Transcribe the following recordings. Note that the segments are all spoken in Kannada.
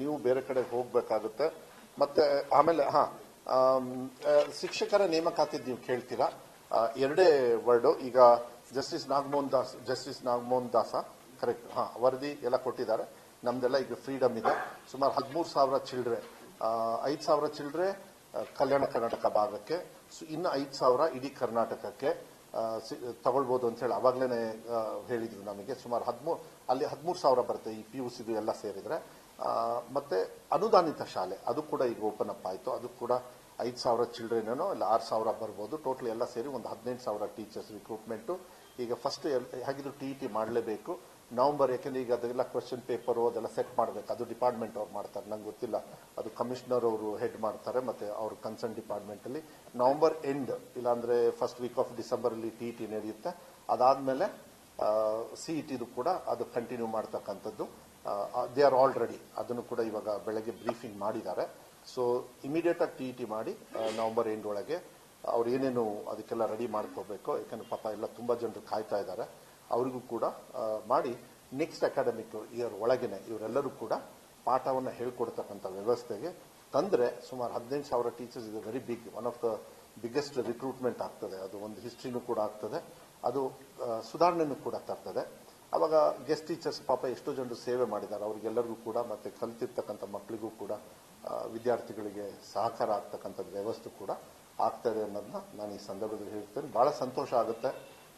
ನೀವು ಬೇರೆ ಕಡೆ ಹೋಗಬೇಕಾಗುತ್ತೆ. ಮತ್ತೆ ಆಮೇಲೆ ಶಿಕ್ಷಕರ ನೇಮಕಾತಿದ್ದು ನೀವು ಕೇಳ್ತೀರಾ. ಎರಡೇ ವರ್ಡು. ಈಗ ಜಸ್ಟಿಸ್ ನಾಗಮೋಹನ್ ದಾಸ ಕರೆಕ್ಟ್, ವರದಿ ಎಲ್ಲ ಕೊಟ್ಟಿದ್ದಾರೆ. ನಮ್ದೆಲ್ಲ ಈಗ ಫ್ರೀಡಮ್ ಇದೆ. ಸುಮಾರು 13,000 ಚಿಲ್ಡ್ರೆ, 5,000 ಚಿಲ್ಡ್ರೆ ಕಲ್ಯಾಣ ಕರ್ನಾಟಕ ಭಾಗಕ್ಕೆ, ಇನ್ನು 5,000 ಇಡೀ ಕರ್ನಾಟಕಕ್ಕೆ ತಗೊಳ್ಬಹುದು ಅಂತ ಹೇಳಿ ಅವಾಗ್ಲೇನೆ ಹೇಳಿದ್ರು ನಮಗೆ. ಸುಮಾರು 13,000 ಬರುತ್ತೆ ಈ PUC ಎಲ್ಲ ಸೇರಿದ್ರೆ. ಮತ್ತೆ ಅನುದಾನಿತ ಶಾಲೆ ಅದು ಕೂಡ ಈಗ ಓಪನ್ ಅಪ್ ಆಯಿತು. ಅದು ಕೂಡ 5,000 ಚಿಲ್ಡ್ರನ್ ಇಲ್ಲ 6,000 ಬರ್ಬೋದು. ಟೋಟಲ್ ಎಲ್ಲ ಸೇರಿ ಒಂದು 18,000 ಟೀಚರ್ಸ್ ರಿಕ್ರೂಟ್ಮೆಂಟ್. ಈಗ ಫಸ್ಟ್ ಹೇಗಿದ್ರು TET ಮಾಡಲೇಬೇಕು ನವೆಂಬರ್, ಯಾಕೆಂದ್ರೆ ಈಗ ಅದೆಲ್ಲ ಕ್ವೆಶ್ಚನ್ ಪೇಪರ್ ಅದೆಲ್ಲ ಸೆಟ್ ಮಾಡಬೇಕು. ಅದು ಡಿಪಾರ್ಟ್ಮೆಂಟ್ ಅವ್ರು ಮಾಡ್ತಾರೆ, ನಂಗೆ ಗೊತ್ತಿಲ್ಲ. ಅದು ಕಮಿಷನರ್ ಅವರು ಹೆಡ್ ಮಾಡ್ತಾರೆ. ಮತ್ತೆ ಅವ್ರ ಕನ್ಸರ್ನ್ ಡಿಪಾರ್ಟ್ಮೆಂಟ್ ಅಲ್ಲಿ ನವೆಂಬರ್ ಎಂಡ್ ಇಲ್ಲಾಂದ್ರೆ ಫಸ್ಟ್ ವೀಕ್ ಆಫ್ ಡಿಸೆಂಬರ್ ಅಲ್ಲಿ TET ನಡೆಯುತ್ತೆ. ಅದಾದ್ಮೇಲೆ CET ಕೂಡ ಅದು ಕಂಟಿನ್ಯೂ ಮಾಡ್ತಕ್ಕಂಥದ್ದು. They are all ready. ಅದನ್ನು ಕೂಡ ಇವಾಗ ಬೆಳಗ್ಗೆ ಬ್ರೀಫಿಂಗ್ ಮಾಡಿದ್ದಾರೆ. ಸೊ ಇಮಿಡಿಯೇಟ್ ಆಗಿ TET ಮಾಡಿ ನವೆಂಬರ್ ಎಂಡ್ ಒಳಗೆ ಅವ್ರು ಏನೇನು ಅದಕ್ಕೆಲ್ಲ ರೆಡಿ ಮಾಡ್ಕೋಬೇಕು. ಯಾಕಂದ್ರೆ ಪಾಪ ಎಲ್ಲ ತುಂಬಾ ಜನರು ಕಾಯ್ತಾ ಇದ್ದಾರೆ. ಅವರಿಗೂ ಕೂಡ ಮಾಡಿ ನೆಕ್ಸ್ಟ್ ಅಕಾಡೆಮಿಕ್ ಇಯರ್ ಒಳಗೇನೆ ಇವರೆಲ್ಲರೂ ಕೂಡ ಪಾಠವನ್ನು ಹೇಳ್ಕೊಡ್ತಕ್ಕಂಥ ವ್ಯವಸ್ಥೆಗೆ ತಂದ್ರೆ ಸುಮಾರು 18,000 ಟೀಚರ್ಸ್ ಇದು very big, one of the biggest recruitment ಆಗ್ತದೆ. ಅದು ಒಂದು ಹಿಸ್ಟ್ರಿನೂ ಕೂಡ ಆಗ್ತದೆ. ಅದು ಸುಧಾರಣೆನೂ ಕೂಡ ತರ್ತದೆ. ಅವಾಗ ಗೆಸ್ಟ್ ಟೀಚರ್ಸ್ ಪಾಪ ಎಷ್ಟೋ ಜನರು ಸೇವೆ ಮಾಡಿದ್ದಾರೆ. ಅವರಿಗೆಲ್ಲರಿಗೂ ಕೂಡ ಮತ್ತೆ ಕಲಿತಿರ್ತಕ್ಕಂಥ ಮಕ್ಕಳಿಗೂ ಕೂಡ ವಿದ್ಯಾರ್ಥಿಗಳಿಗೆ ಸಹಕಾರ ಆಗ್ತಕ್ಕಂಥದ್ದು ವ್ಯವಸ್ಥೆ ಕೂಡ ಆಗ್ತದೆ ಅನ್ನೋದನ್ನ ನಾನು ಈ ಸಂದರ್ಭದಲ್ಲಿ ಹೇಳ್ತೇನೆ. ಬಹಳ ಸಂತೋಷ ಆಗುತ್ತೆ.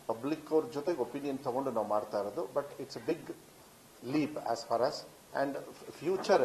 ಪಬ್ಲಿಕ್ ಅವ್ರ ಜೊತೆಗೆ ಒಪಿನಿಯನ್ ತಗೊಂಡು ನಾವು ಮಾಡ್ತಾ ಇರೋದು. But it's a big leap as far as and future